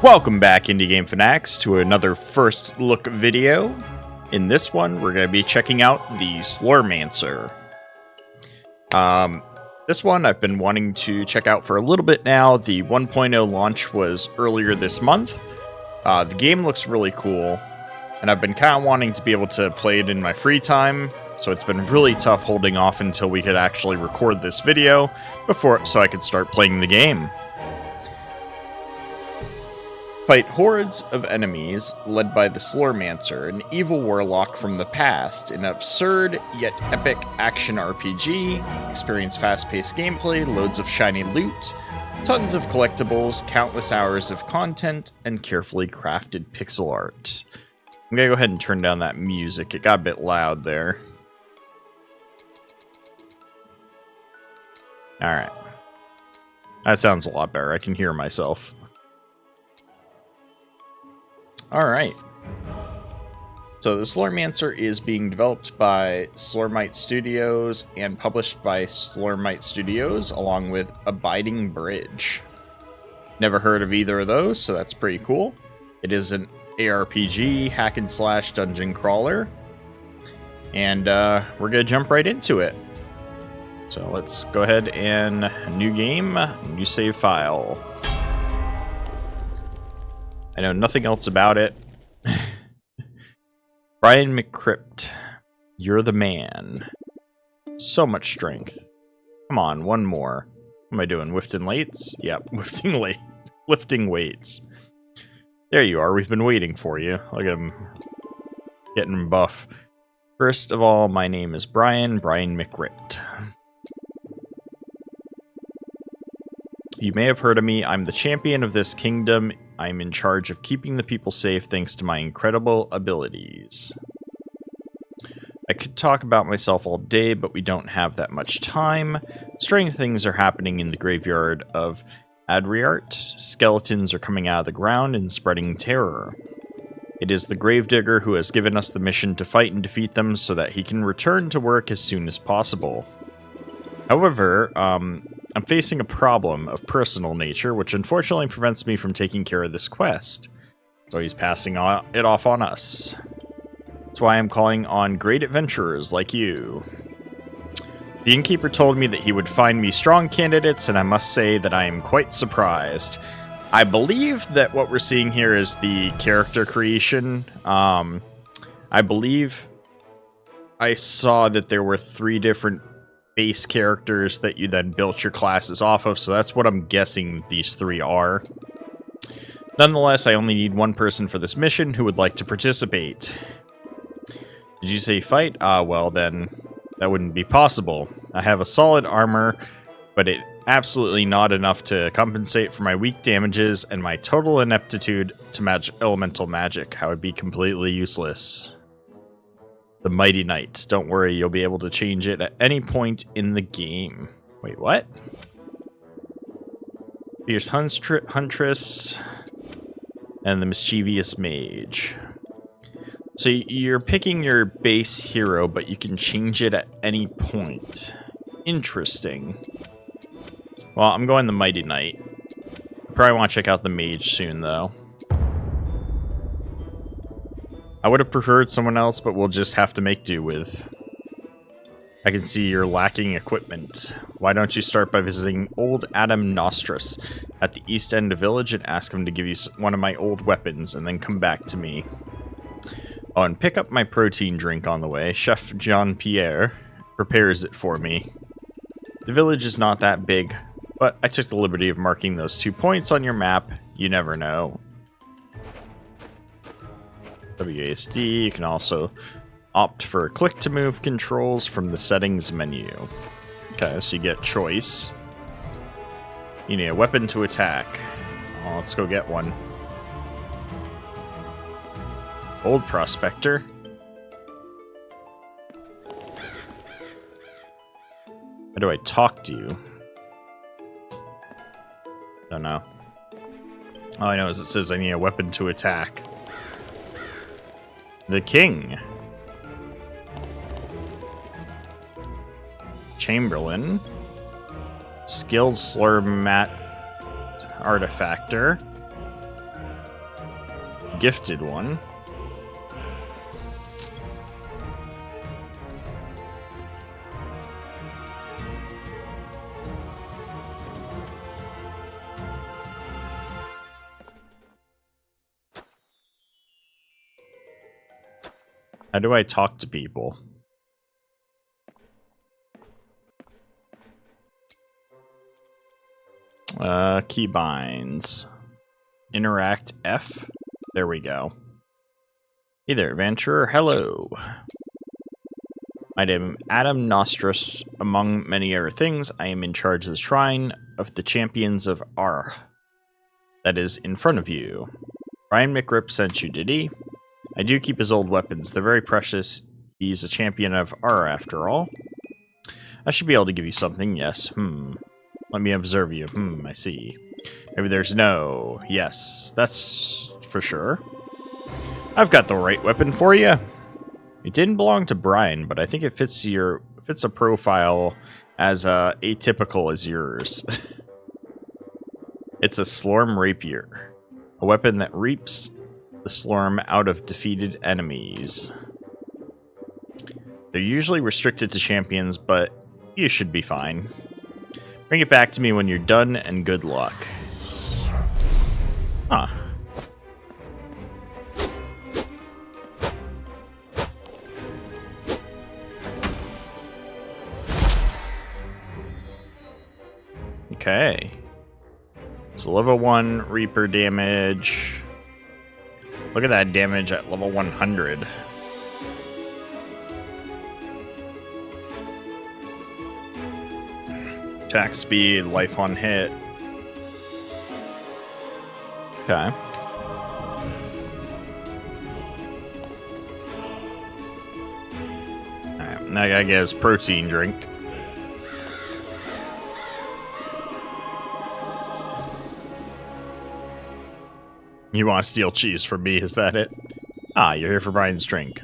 Welcome back, Indie Game Fanatics, to another first look video. In this one, we're going to be checking out the Slormancer. This one I've been wanting to check out for a little bit now. The 1.0 launch was earlier this month. The game looks really cool, and I've been kind of wanting to be able to play it in my free time, so it's been really tough holding off until we could actually record this video so I could start playing the game. Fight hordes of enemies led by the Slormancer, an evil warlock from the past, an absurd yet epic action RPG. Experience fast-paced gameplay, loads of shiny loot, tons of collectibles, countless hours of content, and carefully crafted pixel art. I'm gonna go ahead and turn down that music. It got a bit loud there. Alright. That sounds a lot better. I can hear myself. Alright. So the Slormancer is being developed by Slormite Studios and published by Slormite Studios along with Abiding Bridge. Never heard of either of those, so that's pretty cool. It is an ARPG, hack and slash dungeon crawler. And we're going to jump right into it. So let's go ahead and new game, new save file. I know nothing else about it. Brian McCrypt, you're the man. So much strength. Come on, one more. What am I doing? Lifting weights? Yep, lifting weights. There you are. We've been waiting for you. Look at him getting buff. First of all, my name is Brian McCrypt. You may have heard of me. I'm the champion of this kingdom. I'm in charge of keeping the people safe thanks to my incredible abilities. I could talk about myself all day, but we don't have that much time. Strange things are happening in the graveyard of Adriart. Skeletons are coming out of the ground and spreading terror. It is the Gravedigger who has given us the mission to fight and defeat them so that he can return to work as soon as possible. However, I'm facing a problem of personal nature, which unfortunately prevents me from taking care of this quest. So he's passing it off on us. That's why I'm calling on great adventurers like you. The innkeeper told me that he would find me strong candidates, and I must say that I am quite surprised. I believe that what we're seeing here is the character creation. I believe I saw that there were 3 different base characters that you then built your classes off of, so that's what I'm guessing these 3 are. Nonetheless, I only need 1 person for this mission who would like to participate. Did you say fight? Well then, that wouldn't be possible. I have a solid armor, but it absolutely not enough to compensate for my weak damages and my total ineptitude to elemental magic. I would be completely useless. The Mighty Knight. Don't worry, you'll be able to change it at any point in the game. Wait, what? Fierce Huntress and the Mischievous Mage. So you're picking your base hero, but you can change it at any point. Interesting. Well, I'm going the Mighty Knight. Probably want to check out the Mage soon, though. I would have preferred someone else, but we'll just have to make do with. I can see you're lacking equipment. Why don't you start by visiting old Adam Nostris at the east end of village and ask him to give you one of my old weapons and then come back to me. Oh, and pick up my protein drink on the way. Chef Jean-Pierre prepares it for me. The village is not that big, but I took the liberty of marking those 2 points on your map. You never know. WASD, you can also opt for click-to-move controls from the settings menu. Okay, so you get choice. You need a weapon to attack. Oh, let's go get one. Old Prospector. How do I talk to you? Don't know. All I know is it says I need a weapon to attack. The King. Chamberlain. Skilled Slormat Artifactor. gifted one. How do I talk to people? Keybinds. Interact F. There we go. Hey there, adventurer. Hello. My name is Adam Nostris. Among many other things, I am in charge of the Shrine of the Champions of Ar. That is in front of you. Brian McRip sent you, did he? I do keep his old weapons. They're very precious. He's a champion of Ar, after all. I should be able to give you something, yes. Let me observe you. I see. Maybe there's no. Yes, that's for sure. I've got the right weapon for you. It didn't belong to Brian, but I think it fits a profile as atypical as yours. It's a Slorm Rapier, a weapon that reaps the Slorm out of defeated enemies. They're usually restricted to champions, but you should be fine. Bring it back to me when you're done, and good luck. Huh. Okay. So level 1 Reaper damage. Look at that damage at level 100. Attack speed, life on hit. Okay. Alright, now I gotta get his protein drink. You want to steal cheese from me, is that it? Ah, you're here for Brian's drink.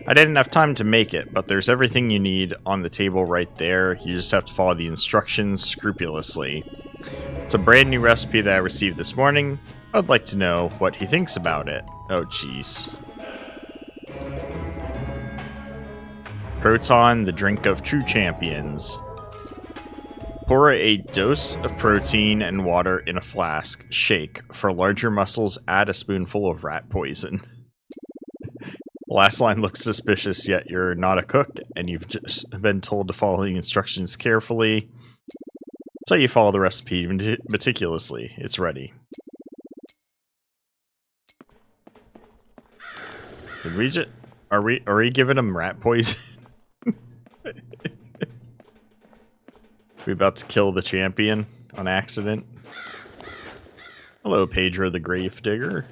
I didn't have time to make it, but there's everything you need on the table right there. You just have to follow the instructions scrupulously. It's a brand new recipe that I received this morning. I'd like to know what he thinks about it. Oh, jeez. Proton, the drink of true champions. Pour a dose of protein and water in a flask. Shake. For larger muscles, add a spoonful of rat poison. The last line looks suspicious, yet you're not a cook, and you've just been told to follow the instructions carefully. So you follow the recipe meticulously. It's ready. Did we just... Are we giving him rat poison? We about to kill the champion on accident. Hello, Pedro the Gravedigger.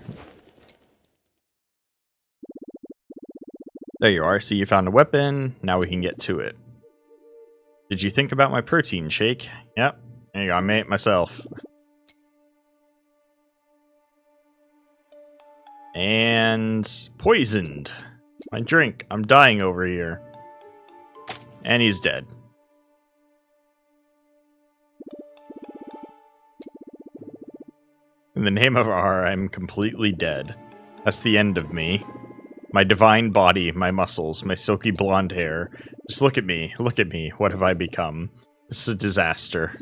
There you are. See, you found a weapon. Now we can get to it. Did you think about my protein shake? Yep. There you go. I made it myself. And poisoned. My drink. I'm dying over here. And he's dead. In the name of Ar, I'm completely dead. That's the end of me. My divine body, my muscles, my silky blonde hair. Just look at me. Look at me. What have I become? This is a disaster.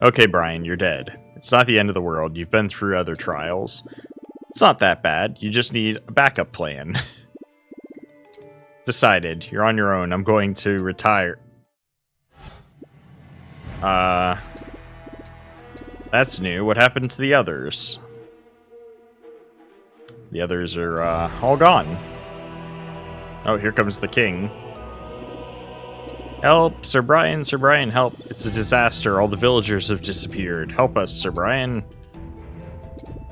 Okay, Brian, you're dead. It's not the end of the world. You've been through other trials. It's not that bad. You just need a backup plan. Decided. You're on your own. I'm going to retire. That's new. What happened to the others? The others are, all gone. Oh, here comes the king. Help! Sir Brian, help! It's a disaster. All the villagers have disappeared. Help us, Sir Brian.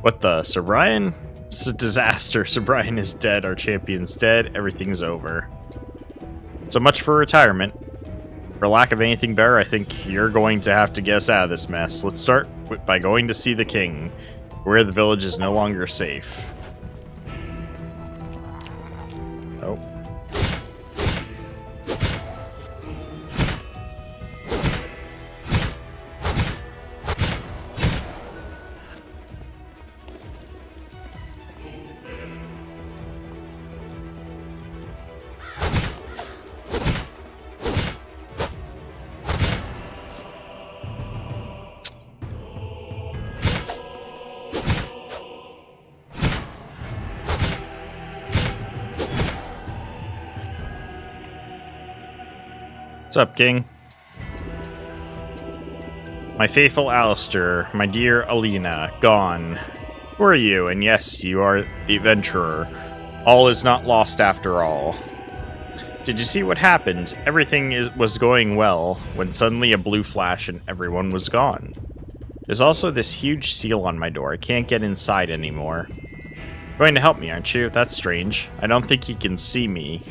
What the? Sir Brian? It's a disaster. Sir Brian is dead. Our champion's dead. Everything's over. So much for retirement. For lack of anything better, I think you're going to have to get us out of this mess. Let's start by going to see the king, where the village is no longer safe. Oh. What's up, King? My faithful Alistair, my dear Alina, gone. Who are you? And yes, you are the adventurer. All is not lost after all. Did you see what happened? Everything was going well, when suddenly a blue flash and everyone was gone. There's also this huge seal on my door. I can't get inside anymore. You're going to help me, aren't you? That's strange. I don't think he can see me.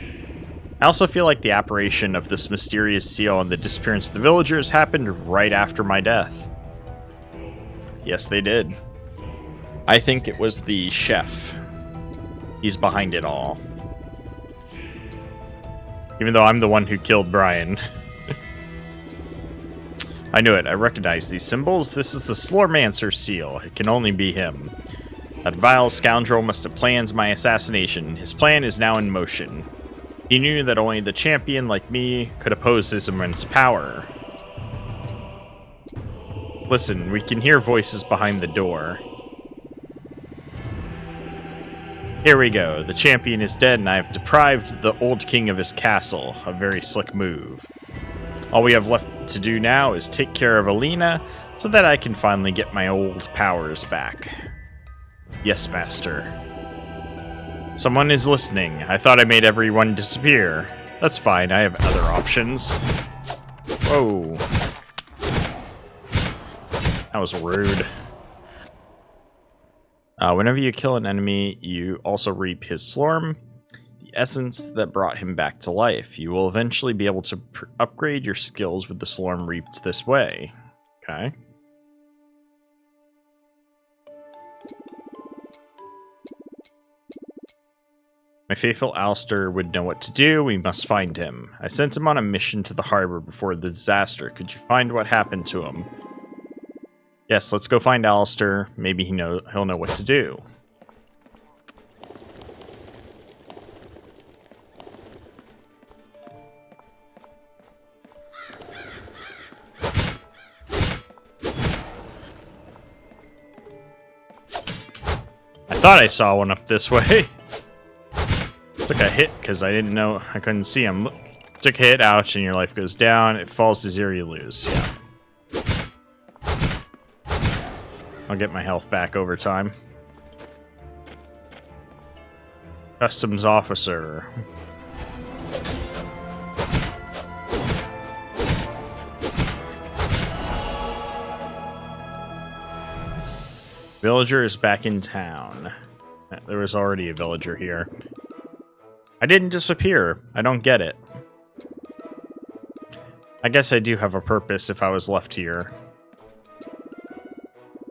I also feel like the apparition of this mysterious seal and the disappearance of the villagers happened right after my death. Yes, they did. I think it was the chef. He's behind it all. Even though I'm the one who killed Brian. I knew it. I recognize these symbols. This is the Slormancer seal. It can only be him. That vile scoundrel must have planned my assassination. His plan is now in motion. He knew that only the champion like me could oppose his immense power. Listen, we can hear voices behind the door. Here we go. The champion is dead, and I have deprived the old king of his castle. A very slick move. All we have left to do now is take care of Alina, so that I can finally get my old powers back. Yes, master. Someone is listening. I thought I made everyone disappear. That's fine, I have other options. Whoa. That was rude. Whenever you kill an enemy, you also reap his slorm, the essence that brought him back to life. You will eventually be able to upgrade your skills with the slorm reaped this way. Okay. My faithful Alistair would know what to do. We must find him. I sent him on a mission to the harbor before the disaster. Could you find what happened to him? Yes, let's go find Alistair. Maybe he'll know what to do. I thought I saw one up this way. Took a hit because I didn't know, I couldn't see him. Took a hit, ouch, and your life goes down. It falls to 0, you lose. Yeah. I'll get my health back over time. Customs officer. Villager is back in town. There was already a villager here. I didn't disappear. I don't get it. I guess I do have a purpose if I was left here.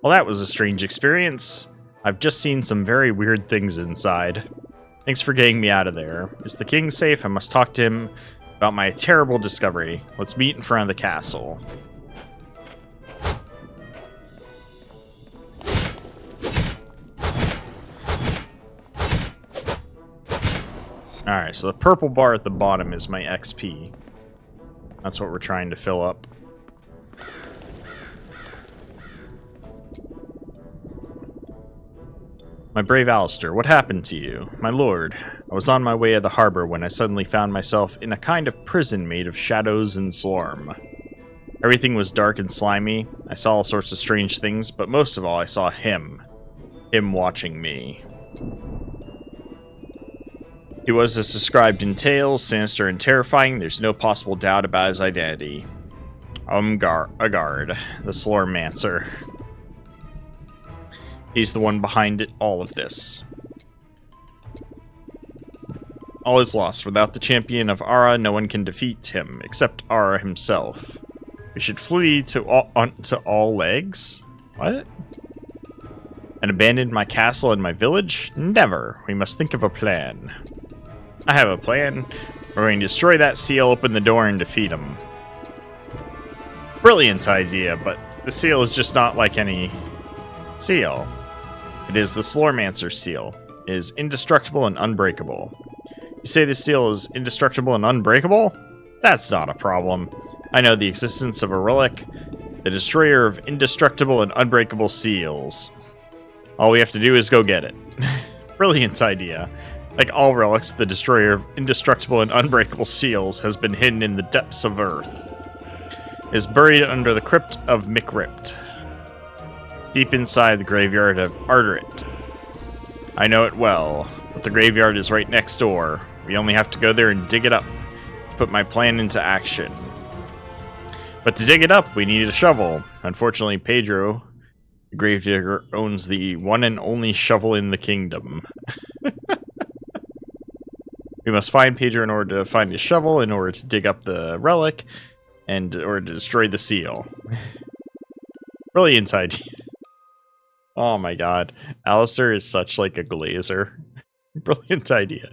Well, that was a strange experience. I've just seen some very weird things inside. Thanks for getting me out of there. Is the king safe? I must talk to him about my terrible discovery. Let's meet in front of the castle. Alright, so the purple bar at the bottom is my XP. That's what we're trying to fill up. My brave Alistair, what happened to you? My lord, I was on my way to the harbor when I suddenly found myself in a kind of prison made of shadows and slorm. Everything was dark and slimy. I saw all sorts of strange things, but most of all I saw him. Him watching me. He was as described in tales, sinister and terrifying. There's no possible doubt about his identity. Agard, the Slormancer. He's the one behind all of this. All is lost. Without the champion of Ara, no one can defeat him, except Ara himself. We should flee to all legs? What? And abandon my castle and my village? Never. We must think of a plan. I have a plan. We're going to destroy that seal, open the door, and defeat him. Brilliant idea, but the seal is just not like any seal. It is the Slormancer seal. It is indestructible and unbreakable. You say the seal is indestructible and unbreakable? That's not a problem. I know the existence of a relic, the destroyer of indestructible and unbreakable seals. All we have to do is go get it. Brilliant idea. Like all relics, the destroyer of indestructible and unbreakable seals has been hidden in the depths of Earth. It is buried under the crypt of Mikript, deep inside the graveyard of Arterit. I know it well, but the graveyard is right next door. We only have to go there and dig it up to put my plan into action. But to dig it up, we need a shovel. Unfortunately, Pedro, the gravedigger, owns the one and only shovel in the kingdom. We must find Pedro in order to find his shovel, in order to dig up the relic, and in order to destroy the seal. Brilliant idea. Oh my god. Alistair is such like a glazer. Brilliant idea.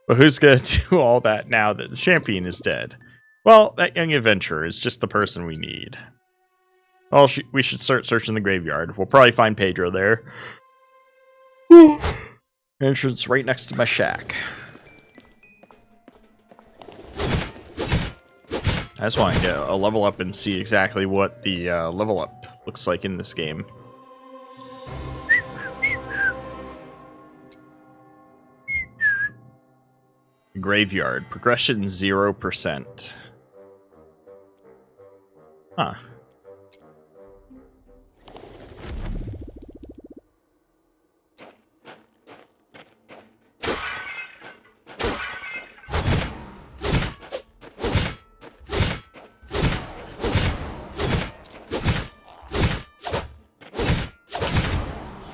But who's gonna do all that now that the champion is dead? Well, that young adventurer is just the person we need. Well, we should start searching the graveyard. We'll probably find Pedro there. Entrance right next to my shack. I just want to get a level up and see exactly what the level up looks like in this game. Graveyard. Progression 0%. Huh.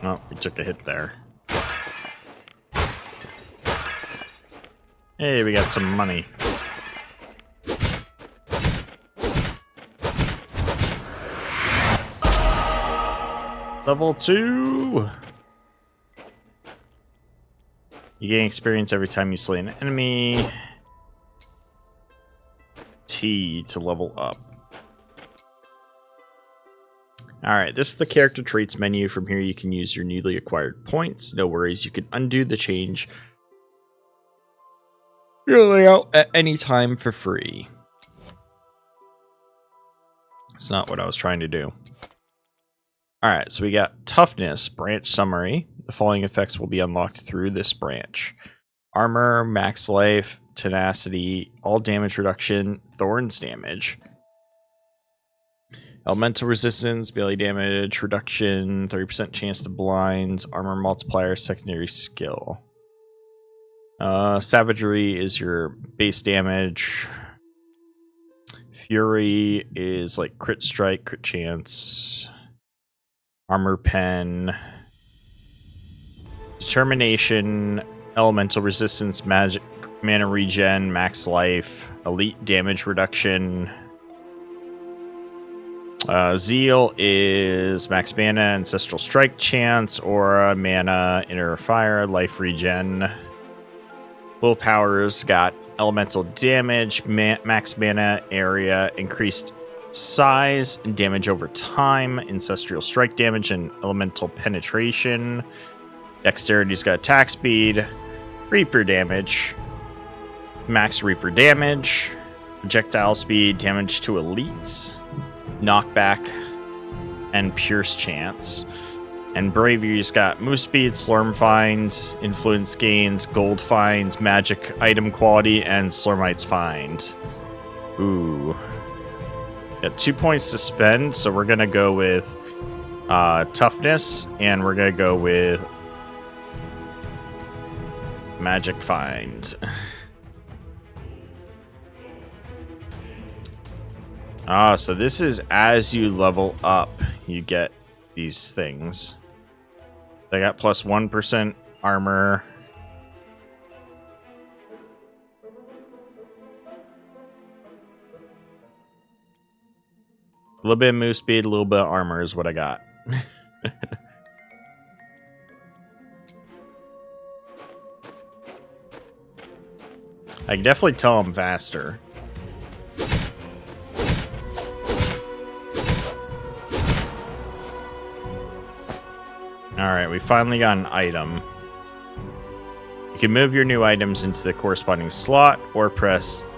Oh, we took a hit there. Hey, we got some money. Level 2! You gain experience every time you slay an enemy. T to level up. Alright, this is the character traits menu. From here you can use your newly acquired points. No worries, you can undo the change your layout at any time for free. It's not what I was trying to do. Alright, so we got Toughness, Branch Summary. The following effects will be unlocked through this branch. Armor, Max Life, Tenacity, All Damage Reduction, Thorns Damage. Elemental Resistance, Melee Damage Reduction, 30% chance to blinds, Armor Multiplier, Secondary Skill. Savagery is your base damage. Fury is like crit strike, crit chance. Armor Pen. Determination, Elemental Resistance, Magic, Mana Regen, Max Life, Elite Damage Reduction. Zeal is Max Mana, Ancestral Strike Chance, Aura, Mana, Inner Fire, Life Regen. Willpower's got Elemental Damage, Max Mana, Area, Increased Size, and Damage over Time, Ancestral Strike Damage, and Elemental Penetration. Dexterity's got Attack Speed, Reaper Damage, Max Reaper Damage, Projectile Speed, Damage to Elites, Knockback, and Pierce Chance. And Bravery's got Move Speed, Slurm Find, Influence Gains, Gold Finds, Magic Item Quality, and Slurmite's Find. Ooh. Got 2 points to spend, so we're gonna go with Toughness, and we're gonna go with Magic Find. So this is as you level up, you get these things. I got plus 1% armor. A little bit of move speed, a little bit of armor is what I got. I can definitely tell I'm faster. Alright, we finally got an item. You can move your new items into the corresponding slot or press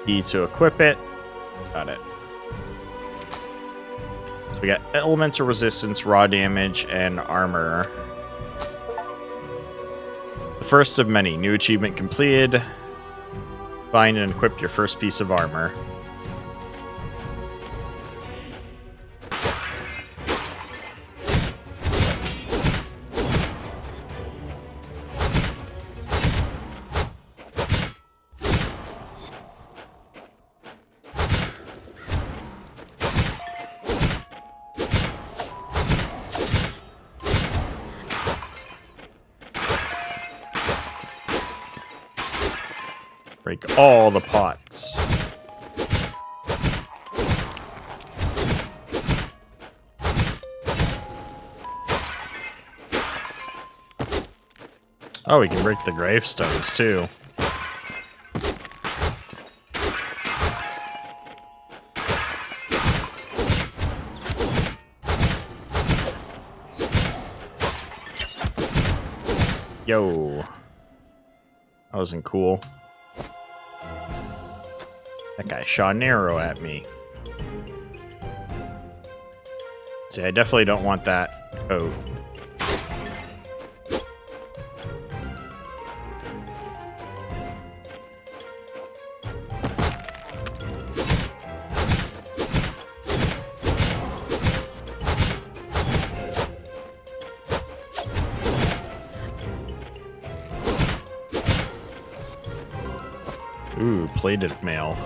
E to equip it. Got it. So we got Elemental Resistance, Raw Damage, and Armor. The first of many. New achievement completed. Find and equip your first piece of armor. Break all the pots. Oh, we can break the gravestones too. Yo. That wasn't cool. That guy shot an arrow at me. See, I definitely don't want that coat. Ooh, plated mail.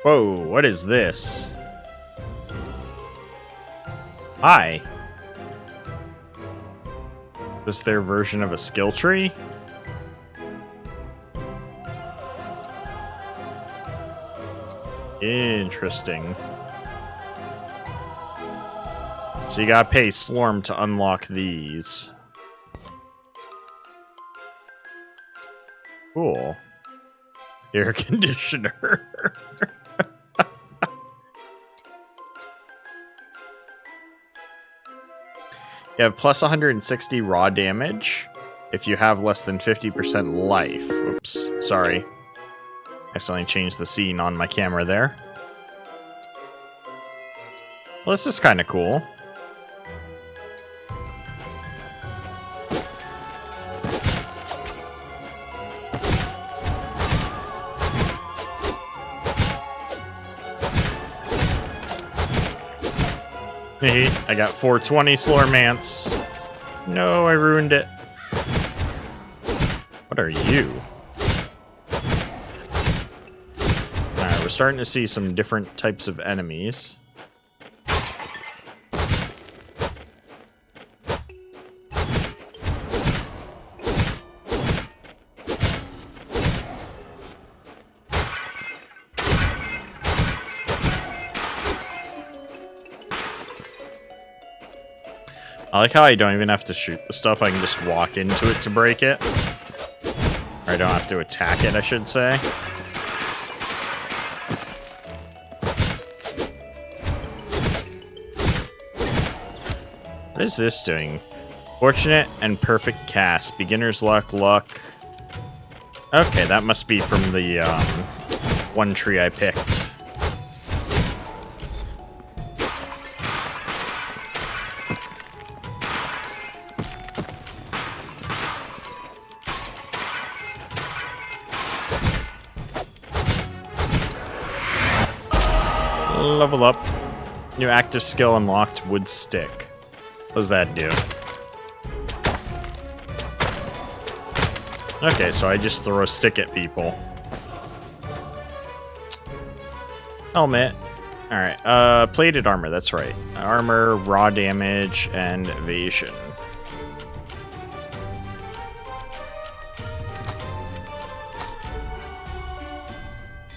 Whoa, what is this? Hi. Is this their version of a skill tree? Interesting. So you gotta pay Slorm to unlock these. Cool. Air conditioner. You have plus 160 raw damage if you have less than 50% life. Oops, sorry. I accidentally changed the scene on my camera there. Well, this is kind of cool. Hey, I got 420 Slormance. No, I ruined it. What are you? Alright, we're starting to see some different types of enemies. I like how I don't even have to shoot the stuff, I can just walk into it to break it. Or I don't have to attack it, I should say. What is this doing? Fortunate and perfect cast. Beginner's luck, luck. Okay, that must be from the one tree I picked. Level up. New active skill unlocked, wood stick. What does that do? Okay, so I just throw a stick at people. Helmet. Alright, plated armor, that's right. Armor, raw damage, and evasion.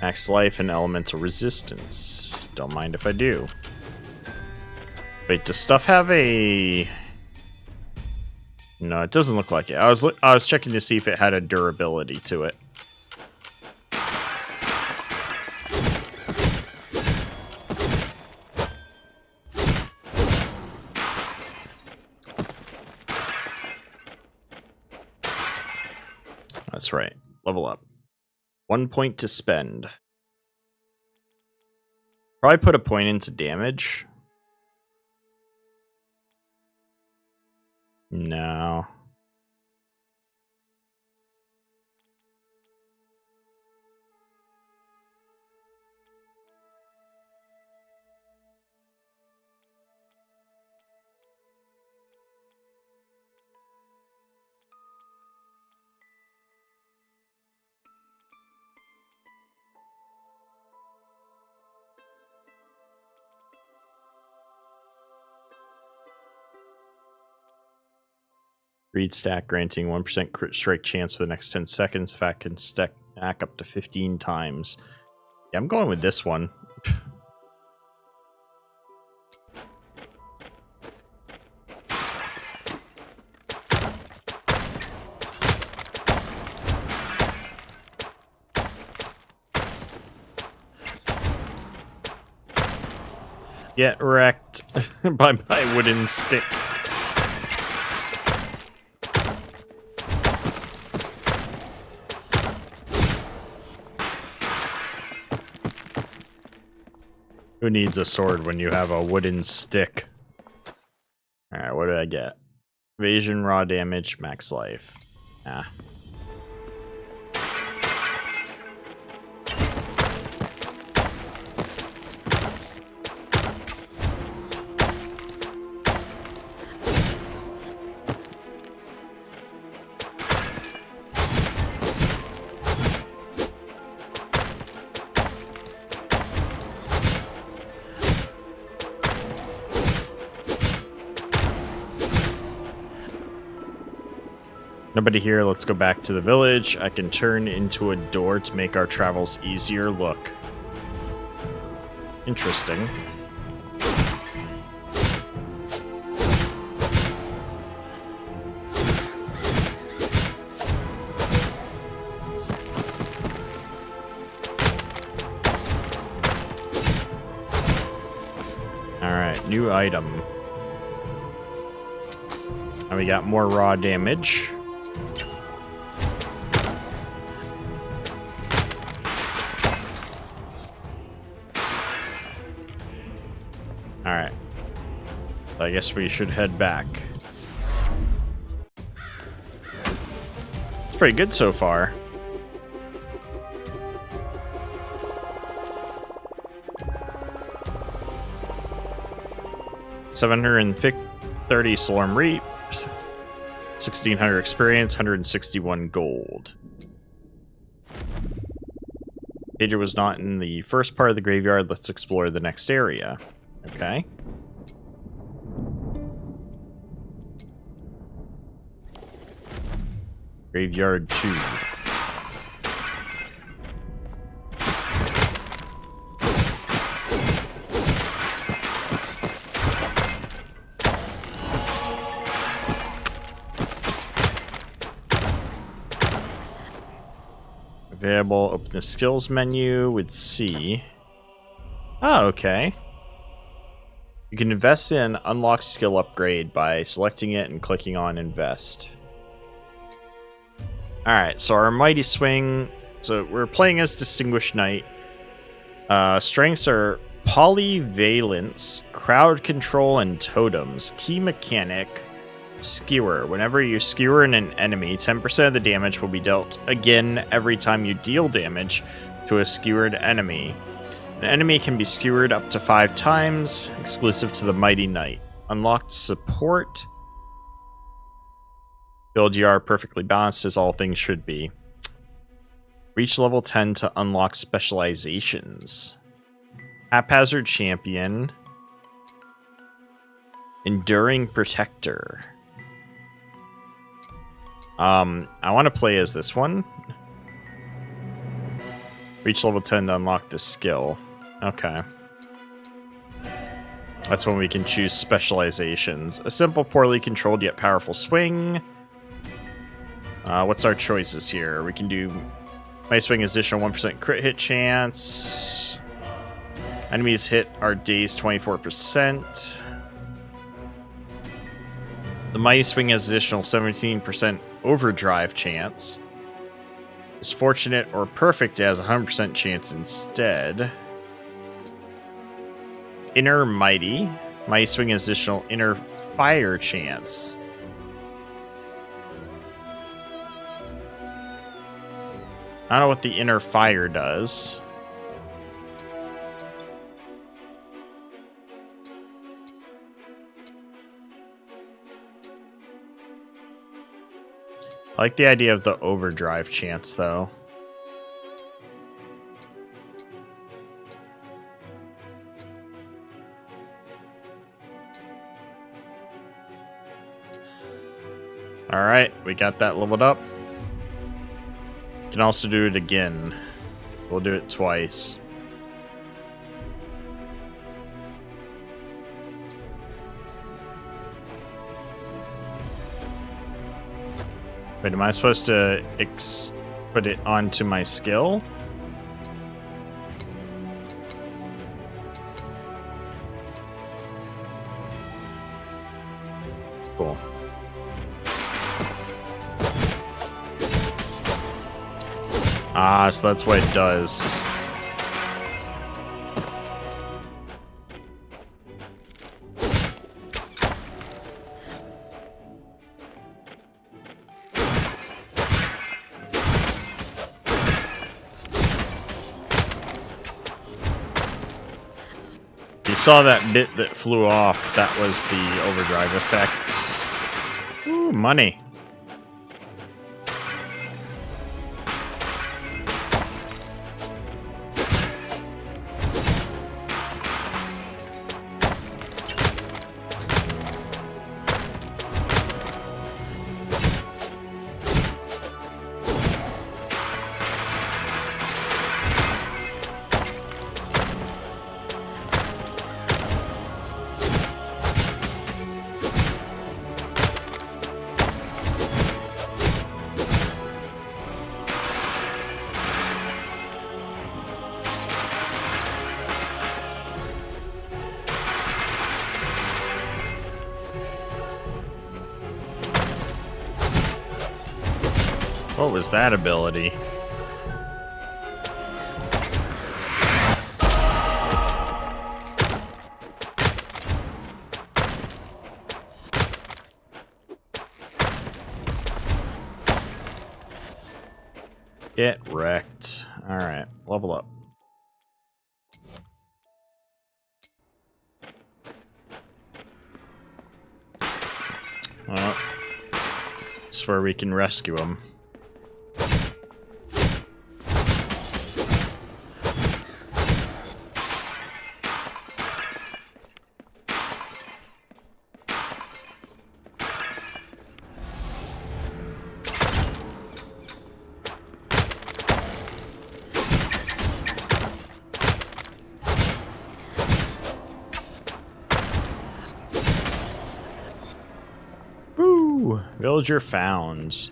Max life and elemental resistance. Don't mind if I do. Wait, does stuff have a... No, it doesn't look like it. I was checking to see if it had a durability to it. That's right. Level up. 1 point to spend. Probably put a point into damage. No. Read stack granting 1% crit strike chance for the next 10 seconds. That can stack up to 15 times. Yeah, I'm going with this one. Get wrecked by my wooden stick. Who needs a sword when you have a wooden stick? Alright, what did I get? Evasion, raw damage, max life. Ah. Nobody here, let's go back to the village. I can turn into a door to make our travels easier. Look. Interesting. Alright, new item. Now we got more raw damage. Alright. I guess we should head back. It's pretty good so far. $730 Slorm Reap, 1,600 experience, 161 gold. Pager was not in the first part of the graveyard. Let's explore the next area. Okay. Graveyard 2. Available, open the skills menu with C. Oh, okay. You can invest in unlock skill upgrade by selecting it and clicking on invest. Alright, so our mighty swing. So we're playing as Distinguished Knight. Strengths are polyvalence, crowd control, and totems. Key mechanic, skewer. Whenever you skewer an enemy, 10% of the damage will be dealt again every time you deal damage to a skewered enemy. An enemy can be skewered up to 5 times, exclusive to the Mighty Knight. Unlocked support. Build GR perfectly balanced as all things should be. Reach level 10 to unlock specializations. Haphazard Champion. Enduring Protector. I want to play as this one. Reach level 10 to unlock this skill. Okay. That's when we can choose specializations. A simple, poorly controlled, yet powerful swing. What's our choices here? We can do... My swing is additional 1% crit hit chance. Enemies hit are dazed 24%. The Mighty Swing has additional 17% overdrive chance. Is fortunate or perfect, it has a 100% chance instead. Inner Mighty. Mighty Swing has additional inner fire chance. I don't know what the inner fire does. I like the idea of the overdrive chance, though. Alright, we got that leveled up. Can also do it again. We'll do it twice. Wait, am I supposed to put it onto my skill? Cool. Ah, so that's what it does. You saw that bit that flew off. That was the overdrive effect. Ooh, money. What was that ability? Get wrecked. Alright, level up. Well, this is where we can rescue him. Villager found.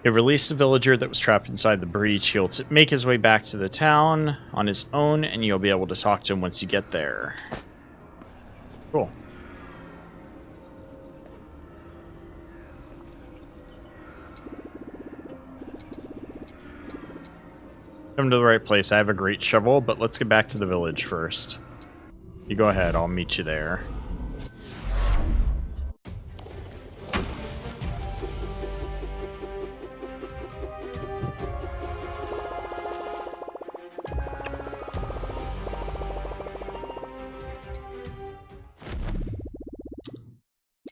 It released a villager that was trapped inside the breach. He'll make his way back to the town on his own, and you'll be able to talk to him once you get there. Cool. Come to the right place. I have a great shovel, but let's get back to the village first. You go ahead. I'll meet you there.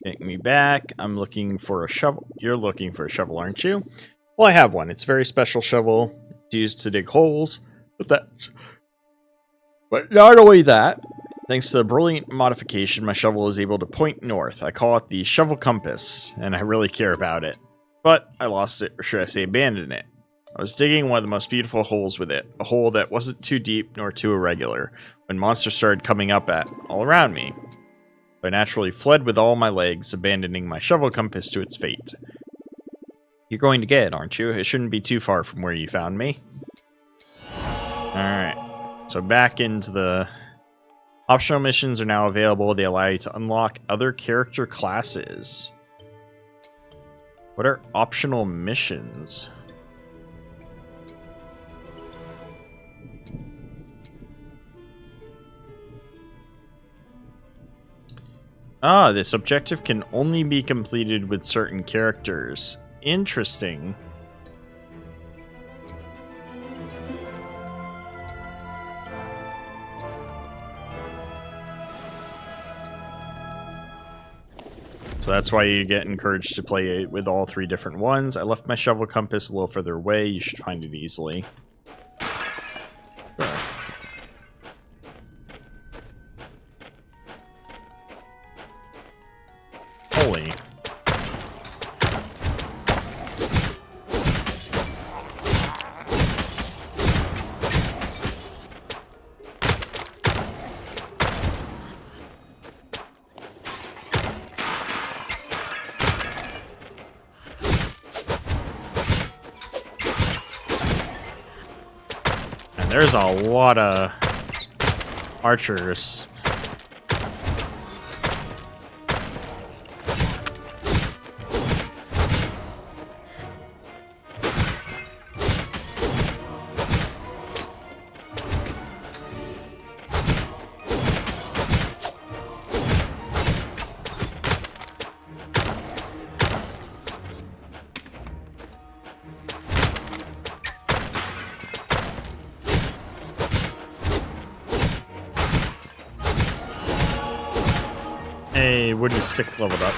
Take me back. I'm looking for a shovel. You're looking for a shovel, aren't you? Well, I have one. It's a very special shovel. It's used to dig holes. But not only that, thanks to the brilliant modification, my shovel is able to point north. I call it the shovel compass, and I really care about it. But I lost it, or should I say abandoned it. I was digging one of the most beautiful holes with it. A hole that wasn't too deep nor too irregular, when monsters started coming up all around me. I naturally fled with all my legs, abandoning my shovel compass to its fate. You're going to get it, aren't you? It shouldn't be too far from where you found me. Alright. So back into the... Optional missions are now available. They allow you to unlock other character classes. What are optional missions? Ah, this objective can only be completed with certain characters. Interesting. So that's why you get encouraged to play it with all three different ones. I left my shovel compass a little further away. You should find it easily. Sure. Holy. there's a lot of archers. Hey, wooden stick leveled up.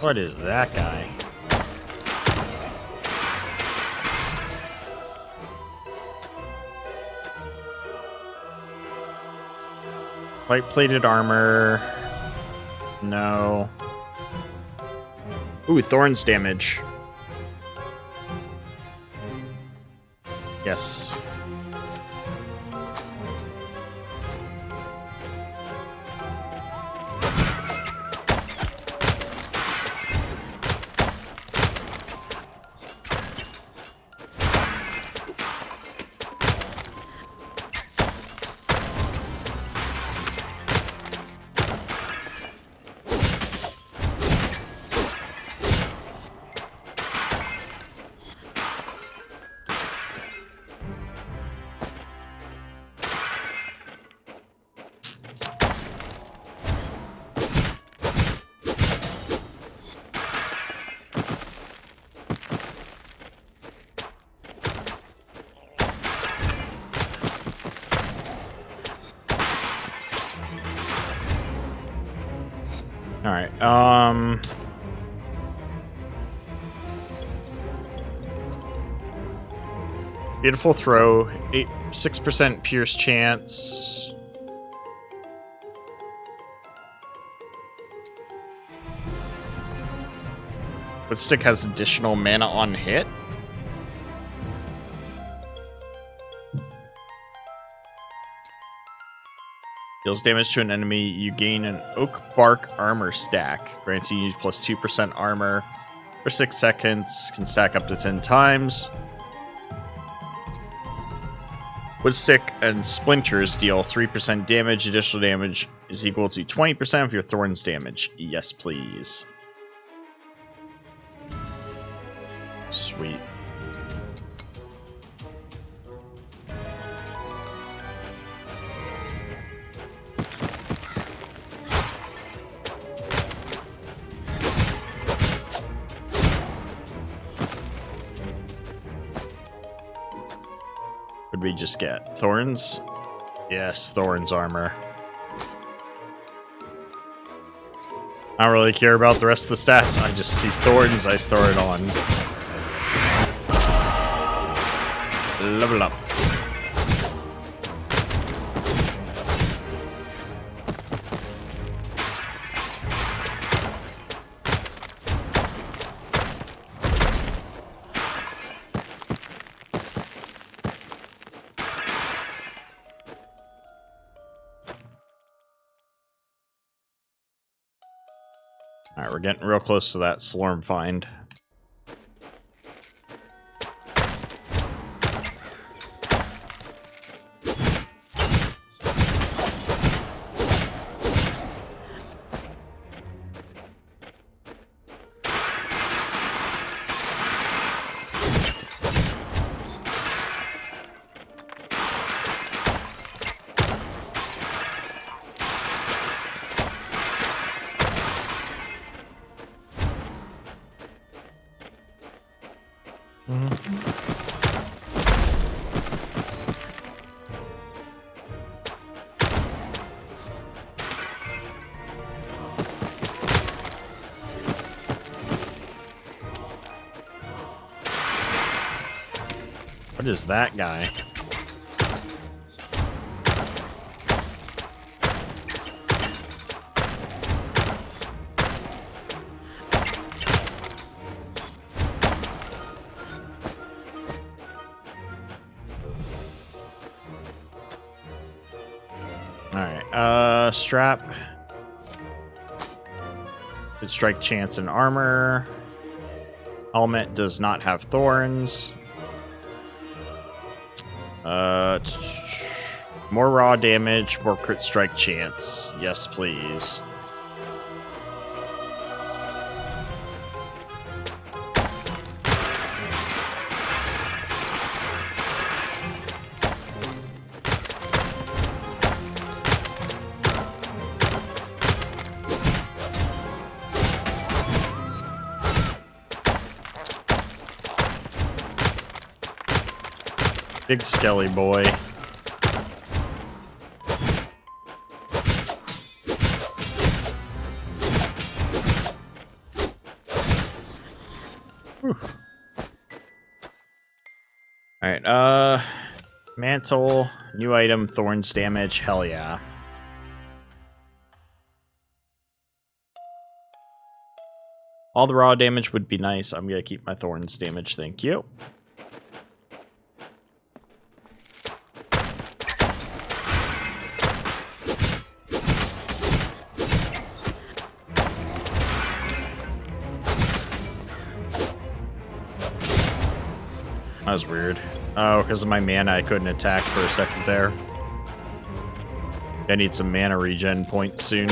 What is that guy? White-plated armor. No. Ooh, thorns damage. Yes. Alright, beautiful throw, 6% pierce chance. But stick has additional mana on hit. Deals damage to an enemy, you gain an oak bark armor stack. Grants you plus 2% armor for 6 seconds. Can stack up to 10 times. Wood stick and splinters deal 3% damage. Additional damage is equal to 20% of your thorns damage. Yes, please. Sweet. What did we just get? Thorns? Yes, thorns armor. I don't really care about the rest of the stats. I just see thorns, I throw it on. Level up. Alright, we're getting real close to that Slorm find. What is that guy? Alright, strap. Good strike chance and armor. Helmet does not have thorns. More raw damage, more crit strike chance. Yes, please. Big skelly boy. Alright, mantle, new item, thorns damage, hell yeah. All the raw damage would be nice. I'm gonna keep my thorns damage, thank you. That was weird. Oh, because of my mana, I couldn't attack for a second there. I need some mana regen points soon.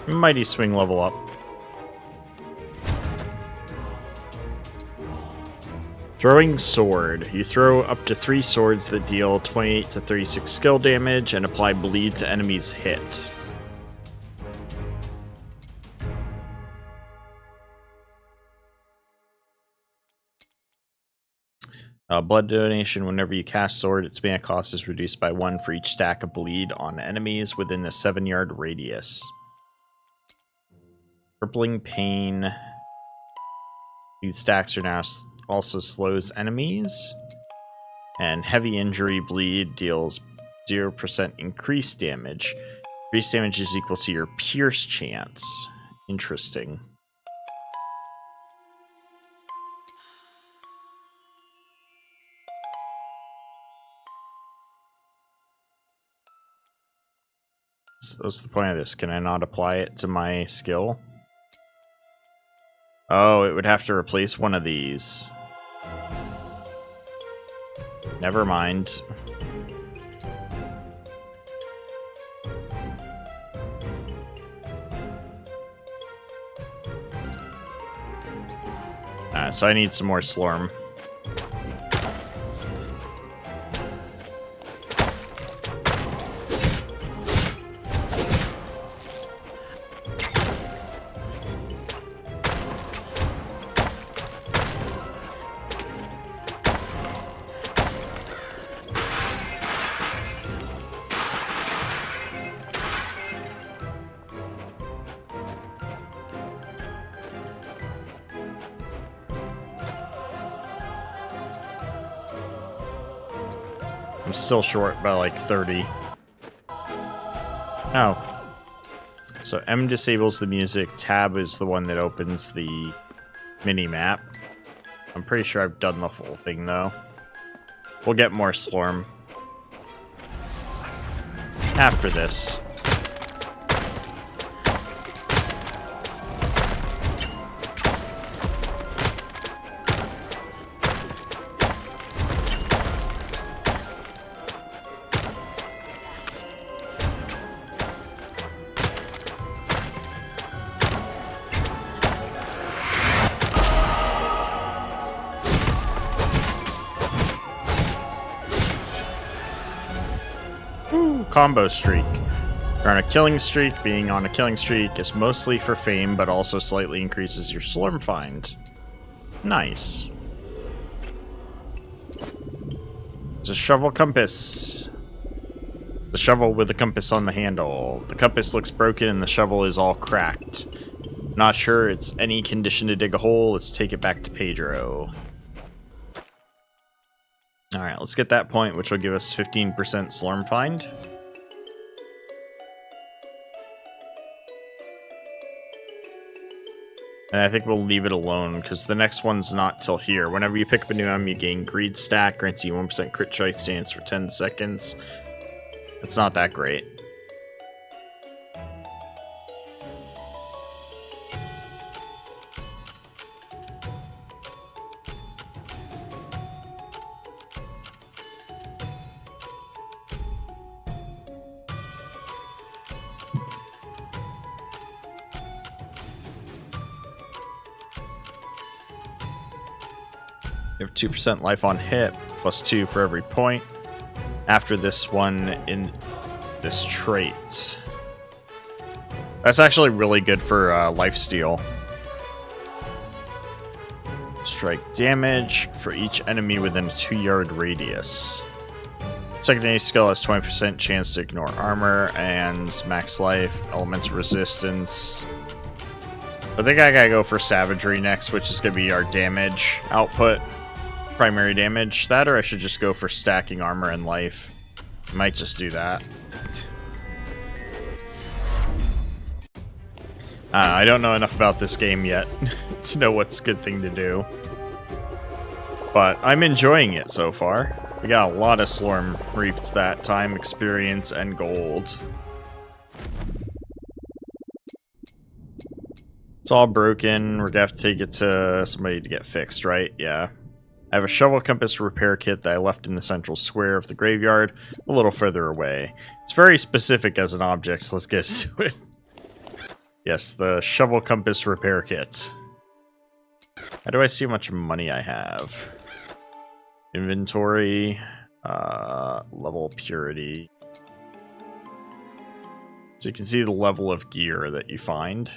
Mighty swing level up. Throwing sword. You throw up to 3 swords that deal 28 to 36 skill damage and apply bleed to enemies hit. Blood donation. Whenever you cast sword, its mana cost is reduced by 1 for each stack of bleed on enemies within a 7-yard radius. Crippling pain. These stacks are now also slows enemies. And heavy injury bleed deals 0% increased damage. Increased damage is equal to your pierce chance. Interesting. So what's the point of this? Can I not apply it to my skill? Oh, it would have to replace one of these. Never mind. So I need some more Slorm. I'm still short by like 30. Oh. So M disables the music. Tab is the one that opens the mini-map. I'm pretty sure I've done the full thing, though. We'll get more Slorm after this. combo streak. You're on a killing streak. Being on a killing streak is mostly for fame, but also slightly increases your Slorm find. Nice. There's a shovel compass. The shovel with the compass on the handle. The compass looks broken and the shovel is all cracked. Not sure it's any condition to dig a hole. Let's take it back to Pedro. Alright, let's get that point, which will give us 15% Slorm find. And I think we'll leave it alone, because the next one's not till here. Whenever you pick up a new item, you gain Greed Stack, grants you 1% crit strike chance for 10 seconds. It's not that great. You have 2% life on hit, plus 2 for every point. After this one in this trait. That's actually really good for lifesteal. Strike damage for each enemy within a 2-yard radius. Secondary skill has 20% chance to ignore armor and max life, elemental resistance. I think I gotta go for savagery next, which is gonna be our damage output. Primary damage. That, or I should just go for stacking armor and life. Might just do that. I don't know enough about this game yet to know what's a good thing to do. But I'm enjoying it so far. We got a lot of Slorm reaped that time, experience, and gold. It's all broken. We're gonna have to take it to somebody to get fixed, right? Yeah. I have a shovel compass repair kit that I left in the central square of the graveyard, a little further away. It's very specific as an object, so let's get to it. Yes, the shovel compass repair kit. How do I see how much money I have? Inventory, level purity. So you can see the level of gear that you find.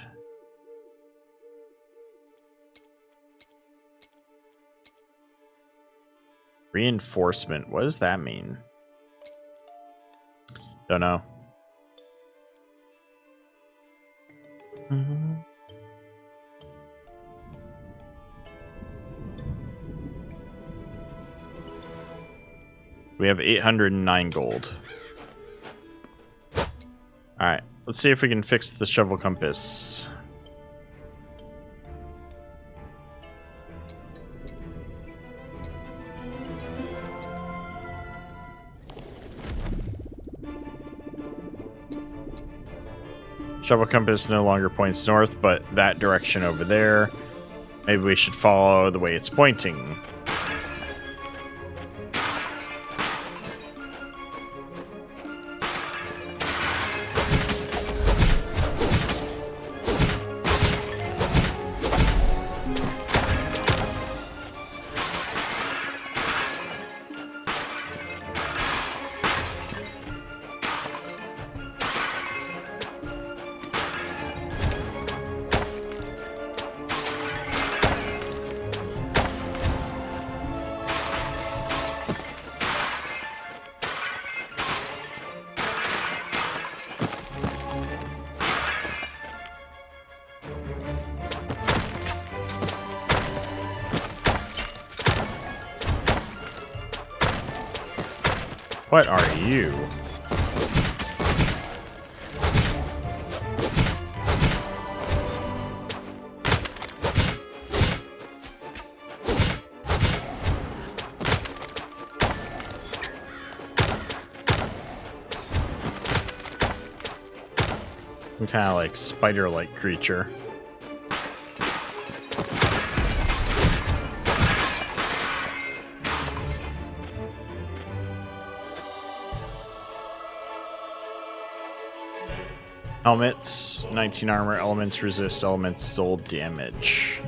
Reinforcement. What does that mean? Don't know. We have 809 gold. Alright, let's see if we can fix the shovel compass. Shovel compass no longer points north, but that direction over there. Maybe we should follow the way it's pointing. What are you? Some kind of like spider-like creature. Helmets, 19 armor, elements resist, elements dull damage.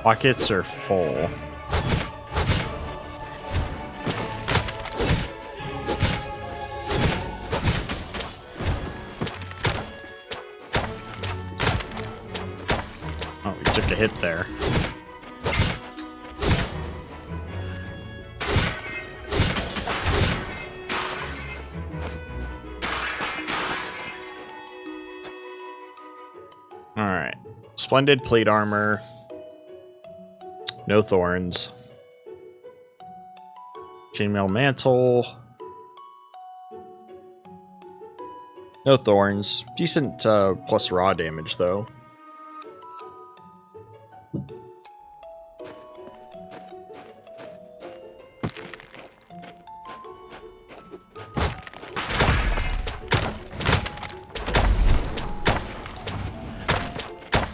Pockets are full. Oh, we took a hit there. Alright. Splendid plate armor. No thorns. Chainmail mantle. No thorns. Decent plus raw damage, though.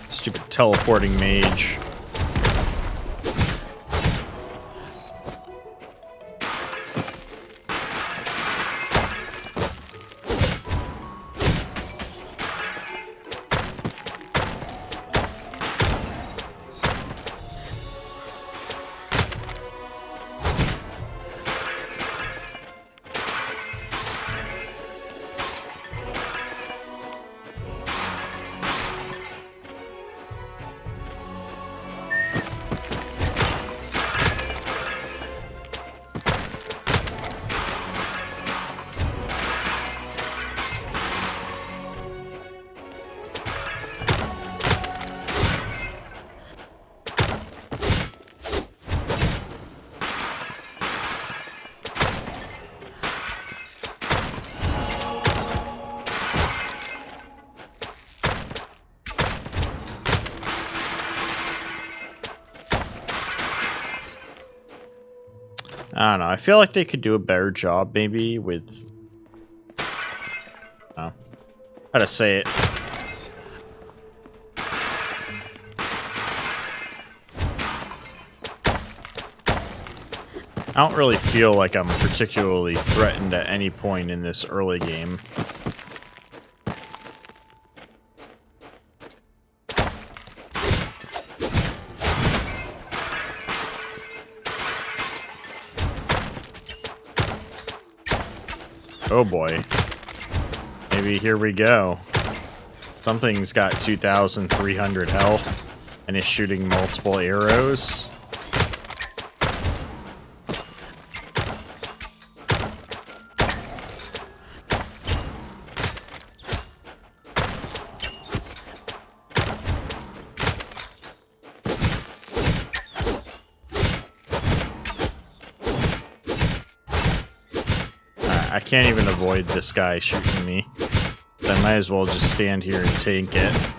Stupid teleporting mage. I don't know. I feel like they could do a better job, maybe, with... Oh. How to say it. I don't really feel like I'm particularly threatened at any point in this early game. Oh boy. Maybe here we go. Something's got 2,300 health and is shooting multiple arrows. I can't even avoid this guy shooting me. I might as well just stand here and tank it.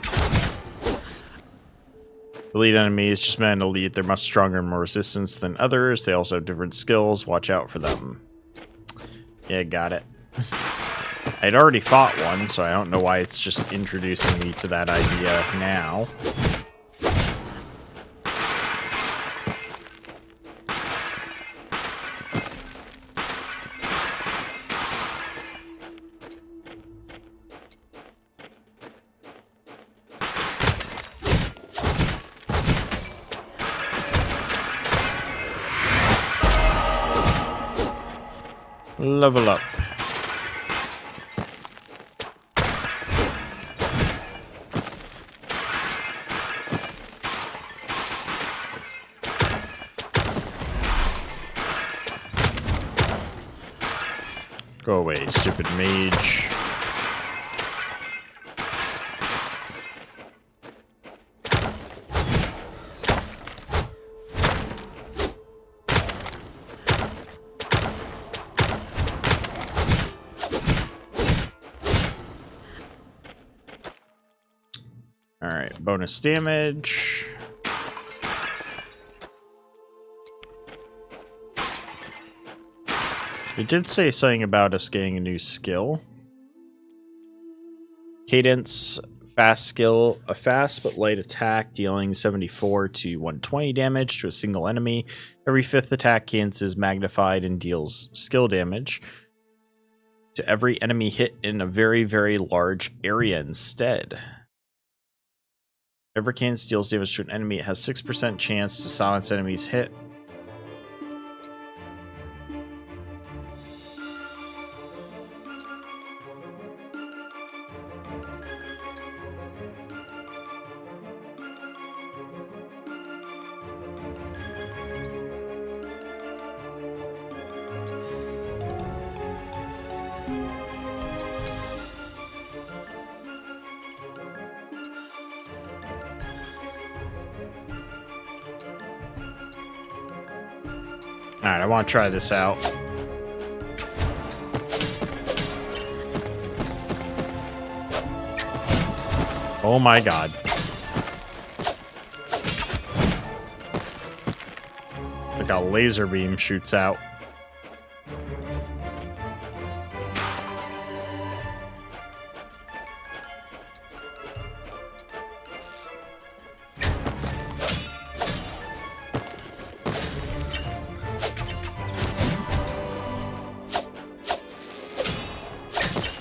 Elite enemies just meant elite. They're much stronger and more resistant than others. They also have different skills. Watch out for them. Yeah, got it. I'd already fought one, so I don't know why it's just introducing me to that idea now. Level up. Go away, stupid mage. Alright, bonus damage. It did say something about us getting a new skill. Cadence, fast skill, a fast but light attack dealing 74 to 120 damage to a single enemy. Every fifth attack cadence is magnified and deals skill damage to every enemy hit in a very, very large area instead. Every cannon deals damage to an enemy. It has 6% chance to silence enemies hit. Alright, I want to try this out. Oh my god. Like a laser beam shoots out.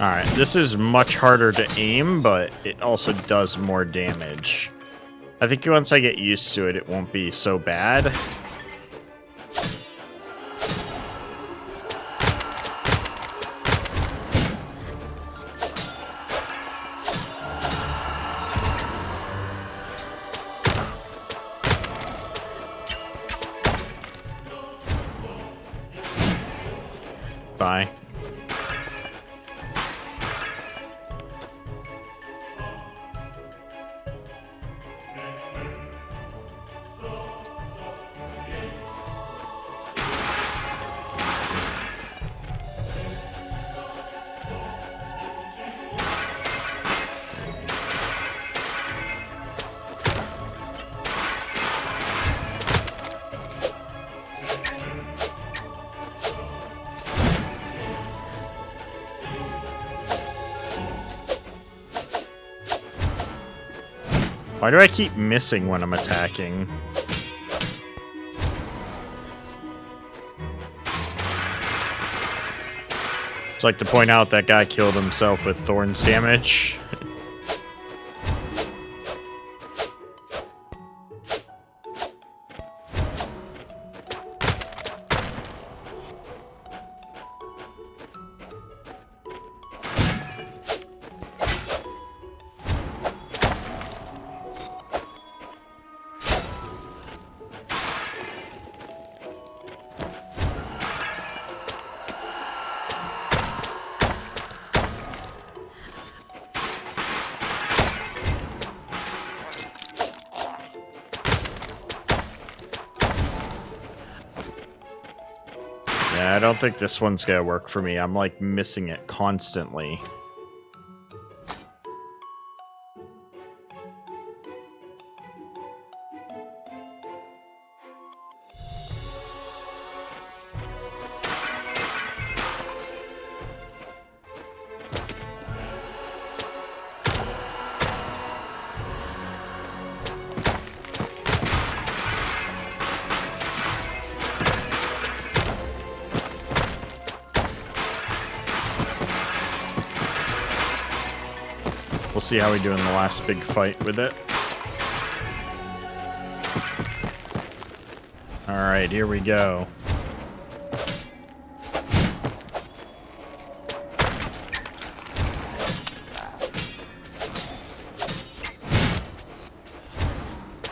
Alright, this is much harder to aim, but it also does more damage. I think once I get used to it, it won't be so bad. Bye. Why do I keep missing when I'm attacking? Just like to point out that guy killed himself with Thorns damage. Yeah, I don't think this one's gonna work for me. I'm like missing it constantly. We'll see how we do in the last big fight with it. Alright, here we go.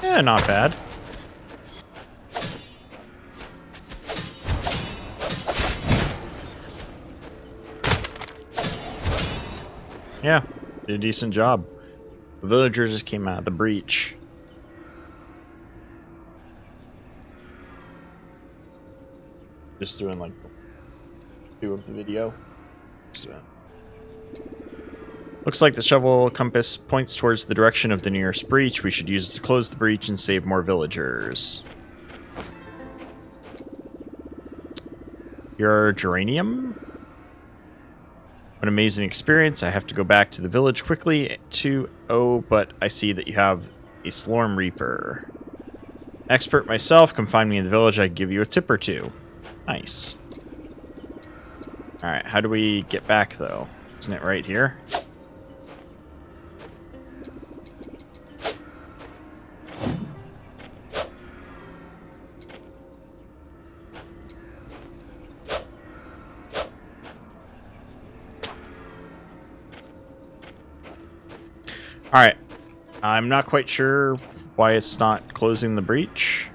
Yeah, not bad. Yeah. Did a decent job. The villagers just came out of the breach. Just doing like two of the video. Looks like the shovel compass points towards the direction of the nearest breach. We should use it to close the breach and save more villagers. Your geranium? What an amazing experience. I have to go back to the village quickly oh, but I see that you have a Slorm Reaper. Expert myself, come find me in the village, I can give you a tip or two. Nice. Alright, how do we get back though? Isn't it right here? Alright. I'm not quite sure why it's not closing the breach.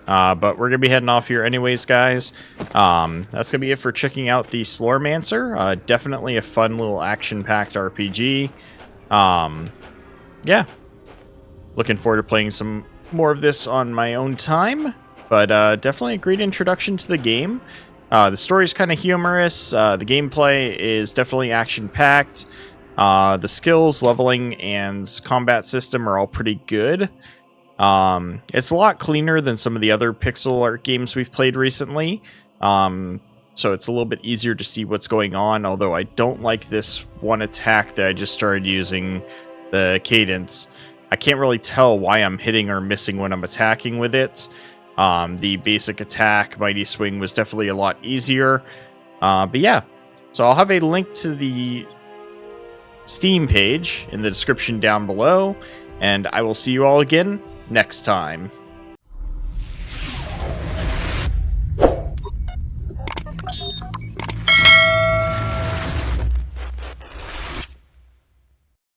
But we're going to be heading off here anyways, guys. That's going to be it for checking out the Slormancer. Definitely a fun little action-packed RPG. Yeah. Looking forward to playing some more of this on my own time. But definitely a great introduction to the game. The story's kind of humorous. The gameplay is definitely action-packed. The skills, leveling, and combat system are all pretty good. It's a lot cleaner than some of the other pixel art games we've played recently. So it's a little bit easier to see what's going on, although I don't like this one attack that I just started using, the cadence. I can't really tell why I'm hitting or missing when I'm attacking with it. The basic attack, Mighty Swing, was definitely a lot easier. But yeah, so I'll have a link to the Steam page in the description down below, and I will see you all again next time.